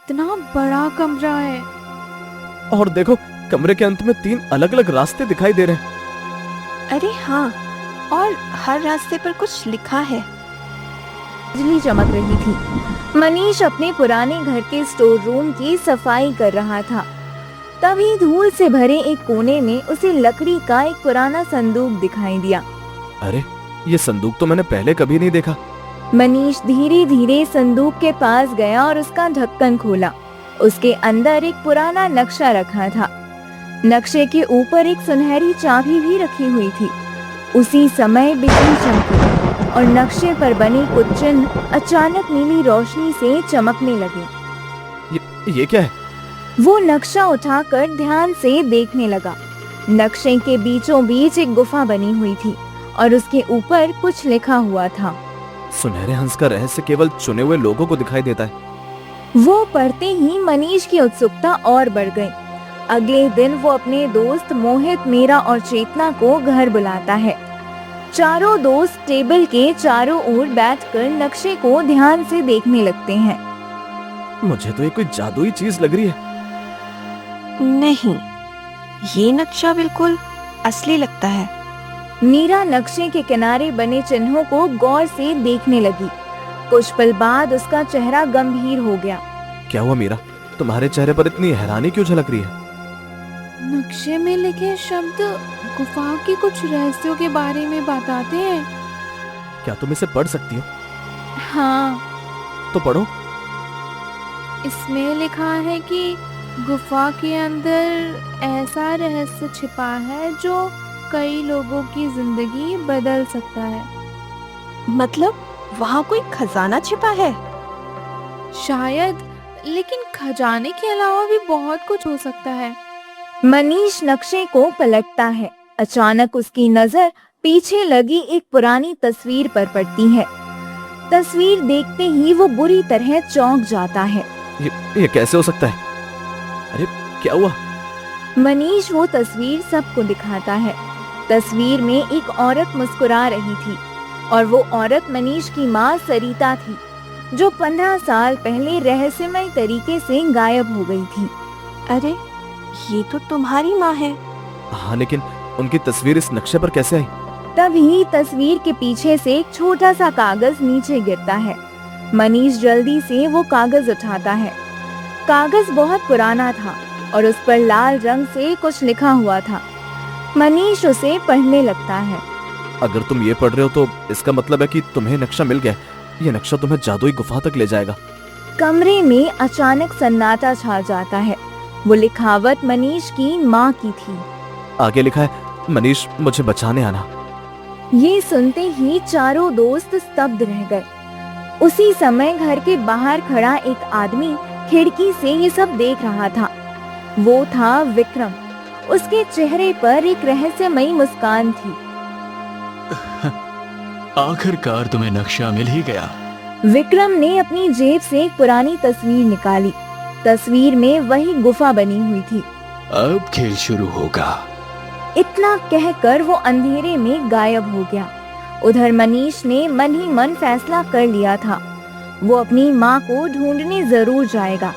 कितना बड़ा कमरा है। और देखो, कमरे के अंत में 3 अलग अलग रास्ते दिखाई दे रहे हैं। अरे हाँ, और हर रास्ते पर कुछ लिखा है। बिजली चमक रही थी। मनीष अपने पुराने घर के स्टोर रूम की सफाई कर रहा था। तभी धूल से भरे एक कोने में उसे लकड़ी का एक पुराना संदूक दिखाई दिया। अरे, ये संदूक तो मैंने पहले कभी नहीं देखा। मनीष धीरे धीरे संदूक के पास गया और उसका ढक्कन खोला। उसके अंदर एक पुराना नक्शा रखा था। नक्शे के ऊपर एक सुनहरी चाबी भी रखी हुई थी। उसी समय बिजली चमकी और नक्शे पर बने कुछ चिन्ह अचानक नीली रोशनी से चमकने लगे। ये क्या है? वो नक्शा उठाकर ध्यान से देखने लगा। नक्शे के बीचों बीच एक गुफा बनी हुई थी और उसके ऊपर कुछ लिखा हुआ था। सुनहरे हंस का रहस्य केवल चुने हुए लोगों को दिखाई देता है। वो पढ़ते ही मनीष की उत्सुकता और बढ़ गई। अगले दिन वो अपने दोस्त मोहित, मीरा और चेतना को घर बुलाता है। चारों दोस्त टेबल के चारों ओर बैठकर नक्शे को ध्यान से देखने लगते हैं। मुझे तो ये कोई जादुई चीज लग रही है। नहीं, ये नक्शा बिल्कुल असली लगता है। मीरा नक्शे के किनारे बने चिन्हों को गौर से देखने लगी। कुछ पल बाद उसका चेहरा गंभीर हो गया। क्या हुआ मीरा? तुम्हारे चेहरे पर इतनी हैरानी क्यों झलक रही है? नक्शे में लिखे शब्द गुफा के कुछ रहस्यों के बारे में बताते हैं। क्या तुम इसे पढ़ सकती हो? हाँ, तो पढ़ो। इसमें लिखा है कि गुफा के अंदर ऐसा रहस्य छिपा है जो कई लोगों की जिंदगी बदल सकता है। मतलब वहाँ कोई खजाना छिपा है? शायद, लेकिन खजाने के अलावा भी बहुत कुछ हो सकता है। मनीष नक्शे को पलटता है। अचानक उसकी नजर पीछे लगी एक पुरानी तस्वीर पर पड़ती है। तस्वीर देखते ही वो बुरी तरह चौंक जाता है। ये कैसे हो सकता है? अरे, क्या हुआ? मनीष वो तस्वीर सबको दिखाता है। तस्वीर में एक औरत मुस्कुरा रही थी और वो औरत मनीष की माँ सरिता थी, जो 15 साल पहले रहस्यमय तरीके से गायब हो गई थी। अरे, ये तो तुम्हारी माँ है। हाँ, लेकिन उनकी तस्वीर इस नक्शे पर कैसे आई? तभी तस्वीर के पीछे से एक छोटा सा कागज नीचे गिरता है। मनीष जल्दी से वो कागज उठाता है। कागज बहुत पुराना था और उस पर लाल रंग से कुछ लिखा हुआ था। मनीष उसे पढ़ने लगता है। अगर तुम ये पढ़ रहे हो तो इसका मतलब है कि तुम्हें नक्शा मिल गया। ये नक्शा तुम्हें जादुई गुफा तक ले जाएगा। कमरे में अचानक सन्नाटा छा जाता है। वो लिखावट मनीष की माँ की थी। आगे लिखा है, मनीष मुझे बचाने आना। ये सुनते ही चारों दोस्त स्तब्ध रह गए। उसी समय घर के बाहर खड़ा एक आदमी खिड़की से ये सब देख रहा था। वो था विक्रम। उसके चेहरे पर एक रहस्यमयी मुस्कान थी। आखिरकार तुम्हें नक्शा मिल ही गया। विक्रम ने अपनी जेब से एक पुरानी तस्वीर निकाली। तस्वीर में वही गुफा बनी हुई थी। अब खेल शुरू होगा। इतना कहकर वो अंधेरे में गायब हो गया। उधर मनीष ने मन ही मन फैसला कर लिया था। वो अपनी माँ को ढूंढने जरूर जाएगा,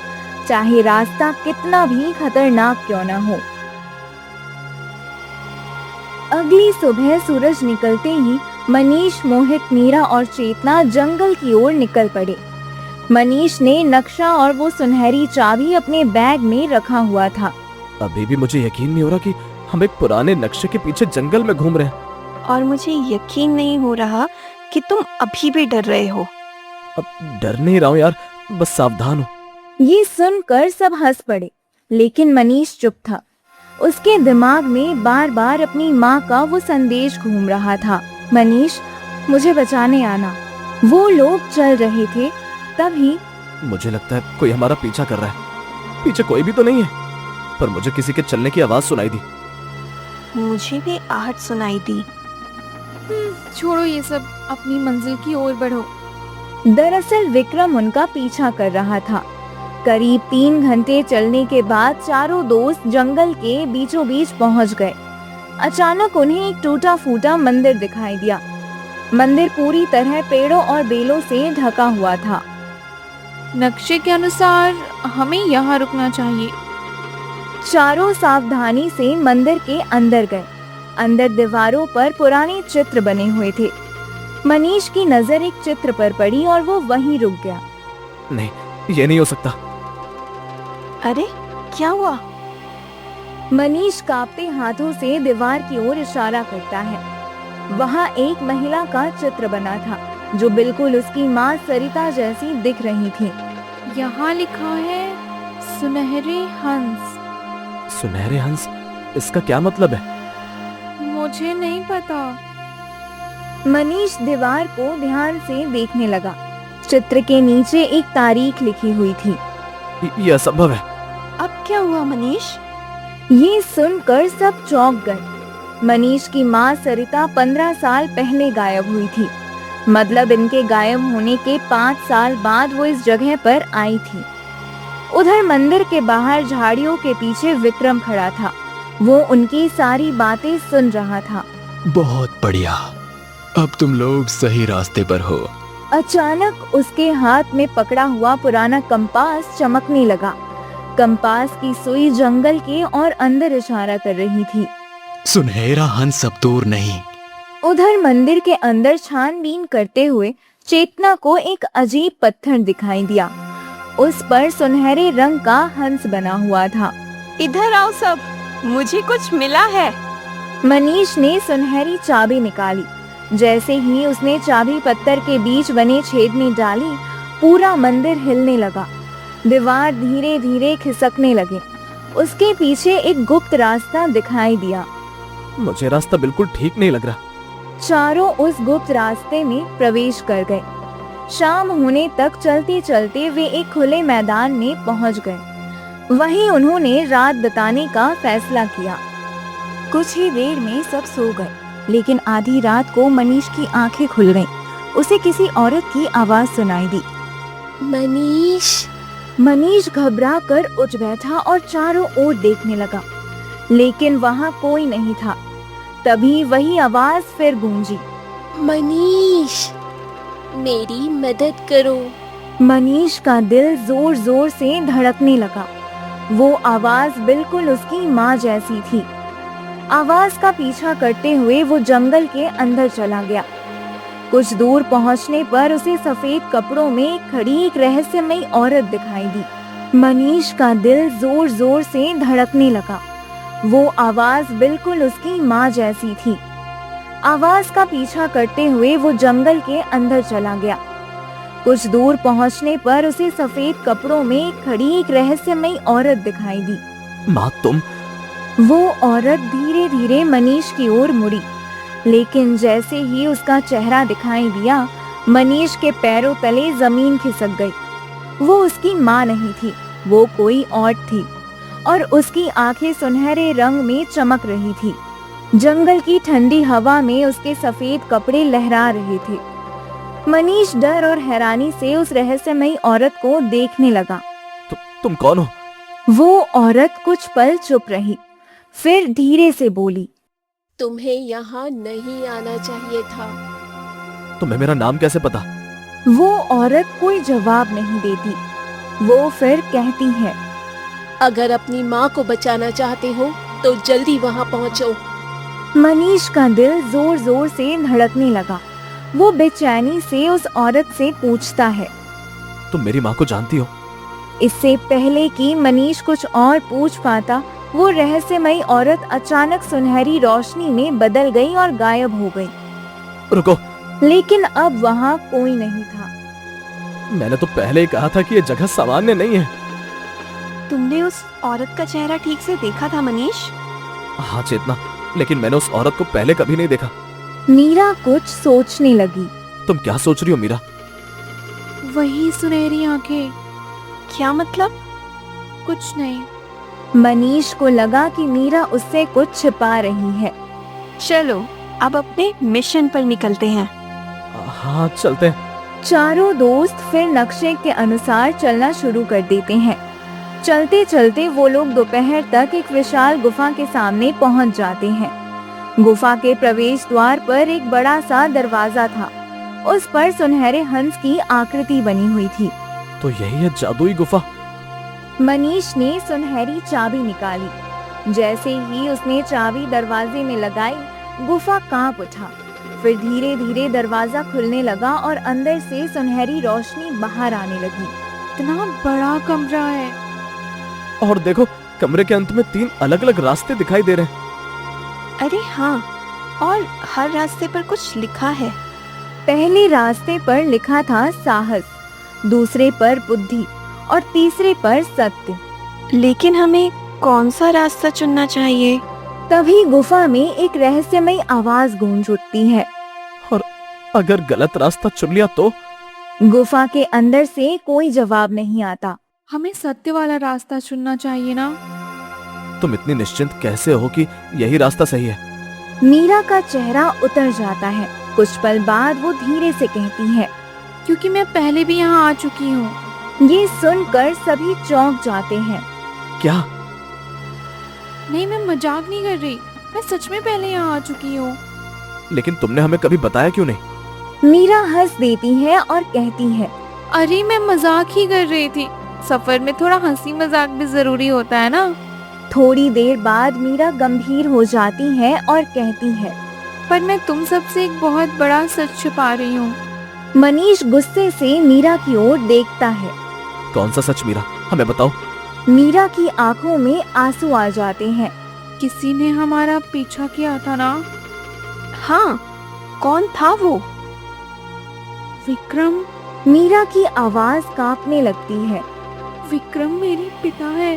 चाहे रास्ता कितना भी खतरनाक क्यों न हो। अगली सुबह सूरज निकलते ही मनीष, मोहित, मीरा और चेतना जंगल की ओर निकल पड़े। मनीष ने नक्शा और वो सुनहरी चाबी अपने बैग में रखा हुआ था। अभी भी मुझे यकीन नहीं हो रहा कि हम एक पुराने नक्शे के पीछे जंगल में घूम रहे हैं। और मुझे यकीन नहीं हो रहा कि तुम अभी भी डर रहे हो। अब डर नहीं रहा हूँ यार, बस सावधान हो। ये सुनकर सब हंस पड़े, लेकिन मनीष चुप था। उसके दिमाग में बार बार अपनी माँ का वो संदेश घूम रहा था, मनीष मुझे बचाने आना। वो लोग चल रहे थे। तभी मुझे लगता है कोई हमारा पीछा कर रहा है। पीछे कोई भी तो नहीं है, पर मुझे किसी के चलने की आवाज सुनाई दी। मुझे भी आहट सुनाई दी। छोड़ो ये सब, अपनी मंजिल की ओर बढ़ो। दरअसल विक्रम उनका पीछा कर रहा था। करीब 3 घंटे चलने के बाद चारों दोस्त जंगल के बीचों बीच पहुंच गए। अचानक उन्हें एक टूटा फूटा मंदिर दिखाई दिया। मंदिर पूरी तरह पेड़ों और बेलों से ढका हुआ था। नक्शे के अनुसार हमें यहाँ रुकना चाहिए। चारों सावधानी से मंदिर के अंदर गए। अंदर दीवारों पर पुराने चित्र बने हुए थे। मनीष की नजर एक चित्र पर पड़ी और वो वहीं रुक गया। नहीं, ये नहीं हो सकता। अरे क्या हुआ? मनीष कांपते हाथों से दीवार की ओर इशारा करता है। वहाँ एक महिला का चित्र बना था जो बिल्कुल उसकी माँ सरिता जैसी दिख रही थी। यहाँ लिखा है सुनहरे हंस। सुनहरे हंस, इसका क्या मतलब है? मुझे नहीं पता। मनीष दीवार को ध्यान से देखने लगा। चित्र के नीचे एक तारीख लिखी हुई थी। ये असंभव है। अब क्या हुआ मनीष? ये सुनकर सब चौंक गए। मनीष की माँ सरिता 15 साल पहले गायब हुई थी। मतलब इनके गायब होने के 5 साल बाद वो इस जगह पर आई थी। उधर मंदिर के बाहर झाड़ियों के पीछे विक्रम खड़ा था। वो उनकी सारी बातें सुन रहा था। बहुत बढ़िया, अब तुम लोग सही रास्ते पर हो। अचानक उसके हाथ में पकड़ा हुआ पुराना कंपास चमकने लगा। कंपास की सुई जंगल के और अंदर इशारा कर रही थी। सुनहरा हंस अब दूर नहीं। उधर मंदिर के अंदर छानबीन करते हुए चेतना को एक अजीब पत्थर दिखाई दिया। उस पर सुनहरे रंग का हंस बना हुआ था। इधर आओ सब, मुझे कुछ मिला है। मनीष ने सुनहरी चाबी निकाली। जैसे ही उसने चाबी पत्थर के बीच बने छेद में डाली, पूरा मंदिर हिलने लगा। दीवार धीरे धीरे खिसकने लगे। उसके पीछे एक गुप्त रास्ता दिखाई दिया। मुझे रास्ता बिल्कुल ठीक नहीं लग रहा। चारों उस गुप्त रास्ते में प्रवेश कर गए। शाम होने तक चलते चलते वे एक खुले मैदान में पहुंच गए। वहीं उन्होंने रात बिताने का फैसला किया। कुछ ही देर में सब सो गए, लेकिन आधी रात को मनीष की आंखें खुल गईं। उसे किसी औरत की आवाज सुनाई दी। मनीष घबरा कर उठ बैठा और चारों ओर देखने लगा, लेकिन वहाँ कोई नहीं था। तभी वही आवाज फिर गूंजी। मनीष, मेरी मदद करो। मनीष का दिल जोर जोर से धड़कने लगा। वो आवाज बिल्कुल उसकी माँ जैसी थी। आवाज का पीछा करते हुए वो जंगल के अंदर चला गया। कुछ दूर पहुंचने पर उसे सफेद कपड़ों में खड़ी एक रहस्यमयी औरत दिखाई दी। मनीष का दिल जोर जोर से धड़कने लगा। वो आवाज बिल्कुल उसकी माँ जैसी थी। आवाज का पीछा करते हुए वो जंगल के अंदर चला गया। कुछ दूर पहुंचने पर उसे सफेद कपड़ों में खड़ी एक रहस्यमयी औरत दिखाई दी। माँ, तुम? वो औरत धीरे धीरे मनीष की ओर मुड़ी, लेकिन जैसे ही उसका चेहरा दिखाई दिया, मनीष के पैरों तले जमीन खिसक गई। वो उसकी माँ नहीं थी, वो कोई और थी, और उसकी आंखें सुनहरे रंग में चमक रही थी। जंगल की ठंडी हवा में उसके सफेद कपड़े लहरा रहे थे। मनीष डर और हैरानी से उस रहस्यमयी औरत को देखने लगा। तुम कौन हो? वो औरत कुछ पल चुप रही, फिर धीरे से बोली। तुम्हें यहाँ नहीं आना चाहिए था। तुम्हें मेरा नाम कैसे पता? वो औरत कोई जवाब नहीं देती। वो फिर कहती है, अगर अपनी माँ को बचाना चाहते हो तो जल्दी वहाँ पहुँचो। मनीष का दिल जोर जोर से धड़कने लगा। वो बेचैनी से उस औरत से पूछता है, तुम मेरी माँ को जानती हो? इससे पहले कि मनीष कुछ और पूछ पाता, वो रहस्यमयी औरत अचानक सुनहरी रोशनी में बदल गई और गायब हो गई। रुको! लेकिन अब वहाँ कोई नहीं था। मैंने तो पहले ही कहा था कि ये जगह सामान्य नहीं है। तुमने उस औरत का चेहरा ठीक से देखा था मनीष? हाँ चेतना, लेकिन मैंने उस औरत को पहले कभी नहीं देखा। मीरा कुछ सोचने लगी। तुम क्या सोच रही हो मीरा? वही सुनहरी आंखें। क्या मतलब? कुछ नहीं। मनीष को लगा कि मीरा उससे कुछ छिपा रही है। चलो अब अपने मिशन पर निकलते हैं। हाँ चलते हैं। चारों दोस्त फिर नक्शे के अनुसार चलना शुरू कर देते हैं। चलते चलते वो लोग दोपहर तक एक विशाल गुफा के सामने पहुंच जाते हैं। गुफा के प्रवेश द्वार पर एक बड़ा सा दरवाजा था। उस पर सुनहरे हंस की आकृति बनी हुई थी। तो यही है जादुई गुफा। मनीष ने सुनहरी चाबी निकाली। जैसे ही उसने चाबी दरवाजे में लगाई, गुफा कांप उठा। फिर धीरे धीरे दरवाजा खुलने लगा और अंदर से सुनहरी रोशनी बाहर आने लगी। इतना बड़ा कमरा है। और देखो, कमरे के अंत में 3 अलग अलग रास्ते दिखाई दे रहे हैं। अरे हाँ, और हर रास्ते पर कुछ लिखा है। पहले रास्ते पर लिखा था साहस, दूसरे पर बुद्धि और तीसरे पर सत्य। लेकिन हमें कौन सा रास्ता चुनना चाहिए? तभी गुफा में एक रहस्यमयी आवाज गूंज उठती है। और अगर गलत रास्ता चुन लिया तो? गुफा के अंदर से कोई जवाब नहीं आता। हमें सत्य वाला रास्ता चुनना चाहिए ना। तुम इतनी निश्चिंत कैसे हो कि यही रास्ता सही है? मीरा का चेहरा उतर जाता है। कुछ पल बाद वो धीरे से कहती है, क्योंकि मैं पहले भी यहाँ आ चुकी हूँ। ये सुनकर सभी चौंक जाते हैं। क्या? नहीं, मैं मजाक नहीं कर रही, मैं सच में पहले यहाँ आ चुकी हूँ। लेकिन तुमने हमें कभी बताया क्यों नहीं? मीरा हंस देती है और कहती है, अरे मैं मजाक ही कर रही थी। सफर में थोड़ा हंसी मजाक भी जरूरी होता है ना। थोड़ी देर बाद मीरा गंभीर हो जाती है और कहती है, पर मैं तुम सबसे एक बहुत बड़ा सच छिपा रही हूँ। मनीष गुस्से से मीरा की ओर देखता है। कौन सा सच मीरा? हमें बताओ। मीरा की आंखों में आंसू आ जाते हैं। किसी ने हमारा पीछा किया था ना। हाँ, कौन था वो? विक्रम। मीरा की आवाज कांपने लगती है। विक्रम मेरे पिता है।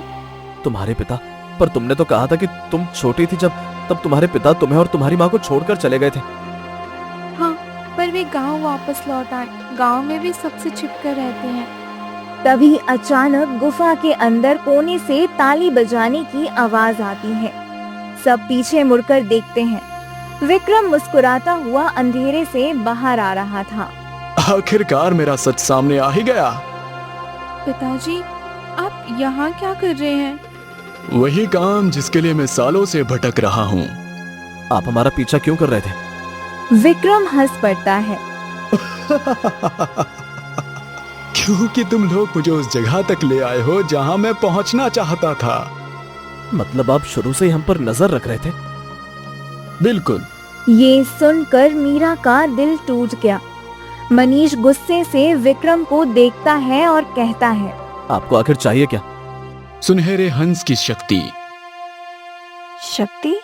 तुम्हारे पिता? पर तुमने तो कहा था कि तुम छोटी थी तब तुम्हारे पिता तुम्हें और तुम्हारी माँ को छोड़कर चले गए थे। हाँ, पर वे गांव वापस लौट आए। गांव में भी सबसे छिपकर रहते हैं। तभी अचानक गुफा के अंदर कोने से ताली बजाने की आवाज आती है। सब पीछे मुड़कर देखते हैं। विक्रम मुस्कुराता हुआ अंधेरे से बाहर आ रहा था। आखिरकार मेरा सच सामने आ ही गया। पिताजी, आप यहाँ क्या कर रहे हैं? वही काम जिसके लिए मैं सालों से भटक रहा हूँ। आप हमारा पीछा क्यों कर रहे थे? विक्रम हंस पड़ता है। क्योंकि तुम लोग मुझे उस जगह तक ले आए हो जहाँ मैं पहुँचना चाहता था। मतलब आप शुरू से ही हम पर नजर रख रहे थे? बिल्कुल। ये सुनकर मीरा का दिल टूट गया। मनीष गुस्से से विक्रम को देखता है और कहता है, आपको आखिर चाहिए क्या? सुनहरे हंस की शक्ति। शक्ति?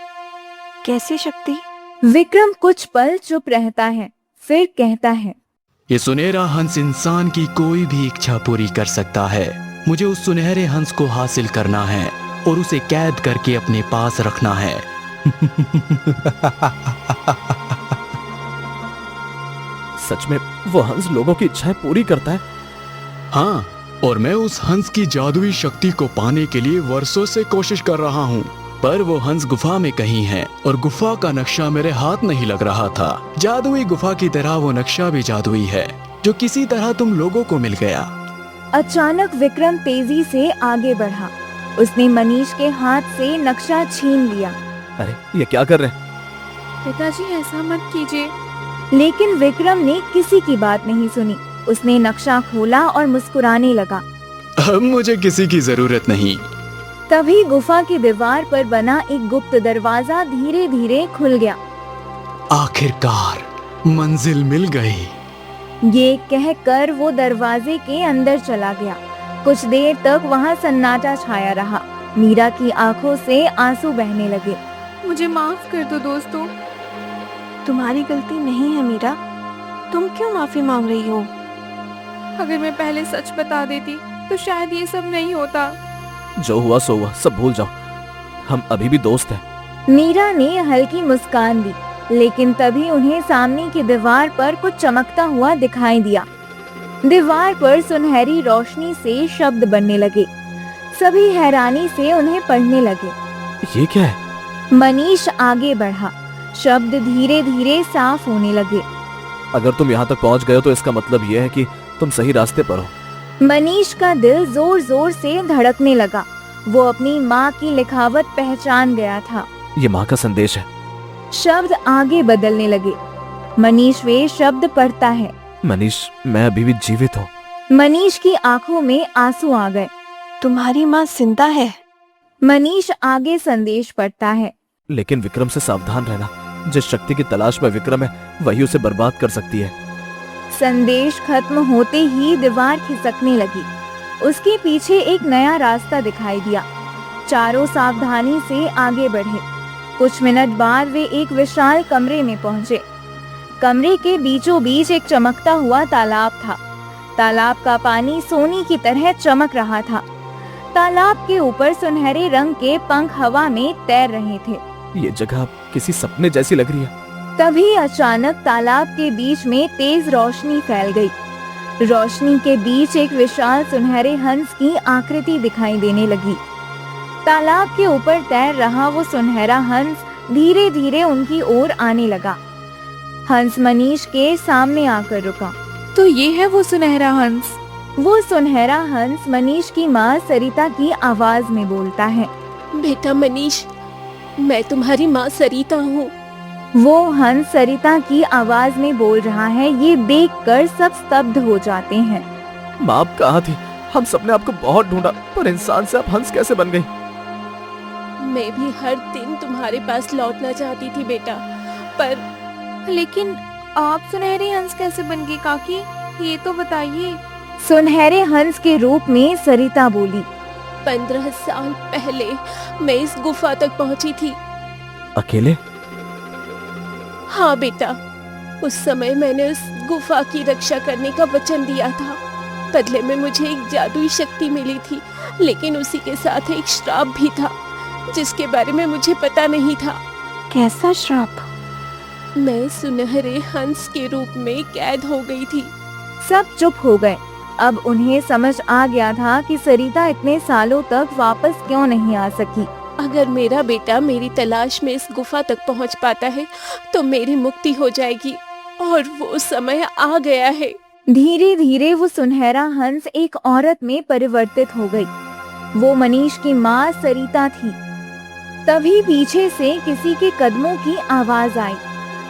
कैसी शक्ति? विक्रम कुछ पल चुप रहता है, फिर कहता है, ये सुनहरा हंस इंसान की कोई भी इच्छा पूरी कर सकता है। मुझे उस सुनहरे हंस को हासिल करना है और उसे कैद करके अपने पास रखना है। सच में वो हंस लोगों की इच्छाएं पूरी करता है? हाँ, और मैं उस हंस की जादुई शक्ति को पाने के लिए वर्षों से कोशिश कर रहा हूँ। पर वो हंस गुफा में कहीं है और गुफा का नक्शा मेरे हाथ नहीं लग रहा था। जादुई गुफा की तरह वो नक्शा भी जादुई है, जो किसी तरह तुम लोगों को मिल गया। अचानक विक्रम तेजी से आगे बढ़ा। उसने मनीष के हाथ से नक्शा छीन लिया। अरे ये क्या कर रहे हैं? पिताजी, ऐसा मत कीजिए। लेकिन विक्रम ने किसी की बात नहीं सुनी। उसने नक्शा खोला और मुस्कुराने लगा। अब मुझे किसी की जरूरत नहीं। तभी गुफा की दीवार पर बना एक गुप्त दरवाजा धीरे धीरे खुल गया। आखिरकार मंजिल मिल गई। ये कहकर वो दरवाजे के अंदर चला गया। कुछ देर तक वहाँ सन्नाटा छाया रहा। मीरा की आंखों से आंसू बहने लगे। मुझे माफ कर दो दोस्तों। तुम्हारी गलती नहीं है मीरा, तुम क्यों माफी मांग रही हो? अगर मैं पहले सच बता देती तो शायद ये सब नहीं होता। जो हुआ सो हुआ, सब भूल जाओ। हम अभी भी दोस्त हैं। मीरा ने हल्की मुस्कान दी, लेकिन तभी उन्हें सामने की दीवार पर कुछ चमकता हुआ दिखाई दिया। दीवार पर सुनहरी रोशनी से शब्द बनने लगे। सभी हैरानी से उन्हें पढ़ने लगे। ये क्या है? मनीष आगे बढ़ा। शब्द धीरे धीरे साफ होने लगे। अगर तुम यहाँ तक पहुँच गए हो तो इसका मतलब यह है कि तुम सही रास्ते पर हो। मनीष का दिल जोर जोर से धड़कने लगा। वो अपनी माँ की लिखावट पहचान गया था। ये माँ का संदेश है। शब्द आगे बदलने लगे। मनीष वे शब्द पढ़ता है। मनीष, मैं अभी भी जीवित हूँ। मनीष की आंखों में आंसू आ गए। तुम्हारी माँ जिंदा है। मनीष आगे संदेश पढ़ता है। लेकिन विक्रम से सावधान रहना। जिस शक्ति की तलाश में विक्रम है वही उसे बर्बाद कर सकती है। संदेश खत्म होते ही दीवार खिसकने लगी। उसके पीछे एक नया रास्ता दिखाई दिया। चारों सावधानी से आगे बढ़े। कुछ मिनट बाद वे एक विशाल कमरे में पहुंचे। कमरे के बीचों बीच एक चमकता हुआ तालाब था। तालाब का पानी सोने की तरह चमक रहा था। तालाब के ऊपर सुनहरे रंग के पंख हवा में तैर रहे थे। ये जगह किसी सपने जैसी लग रही है। तभी अचानक तालाब के बीच में तेज रोशनी फैल गई। रोशनी के बीच एक विशाल सुनहरे हंस की आकृति दिखाई देने लगी। तालाब के ऊपर तैर रहा वो सुनहरा हंस धीरे धीरे उनकी ओर आने लगा। हंस मनीष के सामने आकर रुका। तो ये है वो सुनहरा हंस। वो सुनहरा हंस मनीष की माँ सरिता की आवाज में बोलता है। बेटा मनीष, मैं तुम्हारी माँ सरिता हूँ। वो हंस सरिता की आवाज में बोल रहा है। ये देखकर सब स्तब्ध हो जाते हैं। माँ आप कहाँ थी? हम सबने आपको बहुत ढूंढा, पर इंसान से आप हंस कैसे बन गई? मैं भी हर दिन तुम्हारे पास लौटना चाहती थी बेटा, पर लेकिन आप सुनहरे हंस कैसे बन गए काकी? ये तो बताइए। सुनहरे हंस के रूप में सरिता बोली। 15 साल पहले मैं इस गुफा तक पहुंची थी। अकेले? हाँ बेटा, उस समय मैंने उस गुफा की रक्षा करने का वचन दिया था। बदले में मुझे एक जादुई शक्ति मिली थी, लेकिन उसी के साथ एक श्राप भी था जिसके बारे में मुझे पता नहीं था। कैसा श्राप? मैं सुनहरे हंस के रूप में कैद हो गई थी। सब चुप हो गए। अब उन्हें समझ आ गया था कि सरिता इतने सालों तक वापस क्यों नहीं आ सकी। अगर मेरा बेटा मेरी तलाश में इस गुफा तक पहुंच पाता है तो मेरी मुक्ति हो जाएगी, और वो समय आ गया है। धीरे धीरे वो सुनहरा हंस एक औरत में परिवर्तित हो गई। वो मनीष की माँ सरिता थी। तभी पीछे से किसी के कदमों की आवाज आई।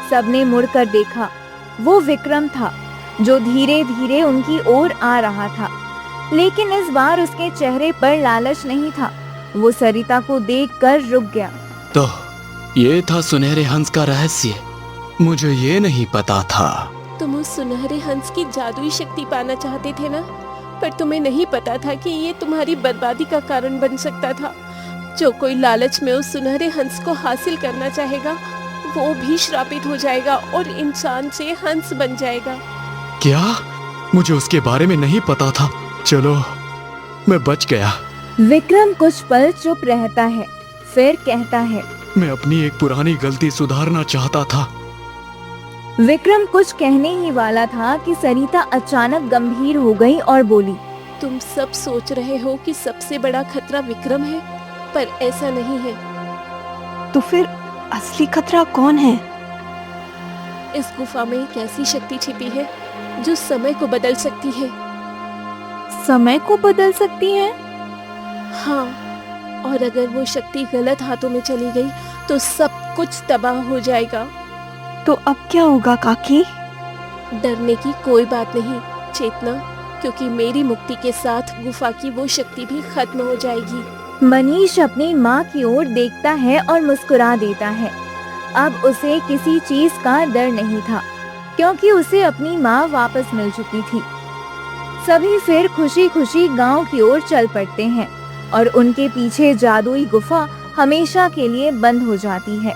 सबने मुड़कर देखा। वो विक्रम था जो धीरे धीरे उनकी ओर आ रहा था, लेकिन इस बार उसके चेहरे पर लालच नहीं था। वो सरिता को देखकर रुक गया। तो ये था सुनहरे हंस का रहस्य। मुझे ये नहीं पता था। तुम उस सुनहरे हंस की जादुई शक्ति पाना चाहते थे ना, पर तुम्हें नहीं पता था कि ये तुम्हारी बर्बादी का कारण बन सकता था। जो कोई लालच में उस सुनहरे हंस को हासिल करना चाहेगा वो भी श्रापित हो जाएगा और इंसान से हंस बन जाएगा। क्या? मुझे उसके बारे में नहीं पता था। चलो, मैं बच गया। विक्रम कुछ पल चुप रहता है, फिर कहता है। मैं अपनी एक पुरानी गलती सुधारना चाहता था। विक्रम कुछ कहने ही वाला था कि सरिता अचानक गंभीर हो गई और बोली। तुम सब सोच रहे हो कि सबसे बड़ा खतरा विक्रम है, पर ऐसा नहीं है। तो फिर असली खतरा कौन है? इस गुफा में एक ऐसी शक्ति छिपी है जो समय को बदल सकती है। समय को बदल सकती है? हाँ, और अगर वो शक्ति गलत हाथों में चली गई तो सब कुछ तबाह हो जाएगा। तो अब क्या होगा काकी? डरने की कोई बात नहीं चेतना, क्योंकि मेरी मुक्ति के साथ गुफा की वो शक्ति भी खत्म हो जाएगी। मनीष अपनी माँ की ओर देखता है और मुस्कुरा देता है। अब उसे किसी चीज का डर नहीं था, क्योंकि उसे अपनी माँ वापस मिल चुकी थी। सभी फिर खुशी खुशी गांव की ओर चल पड़ते हैं और उनके पीछे जादुई गुफा हमेशा के लिए बंद हो जाती है।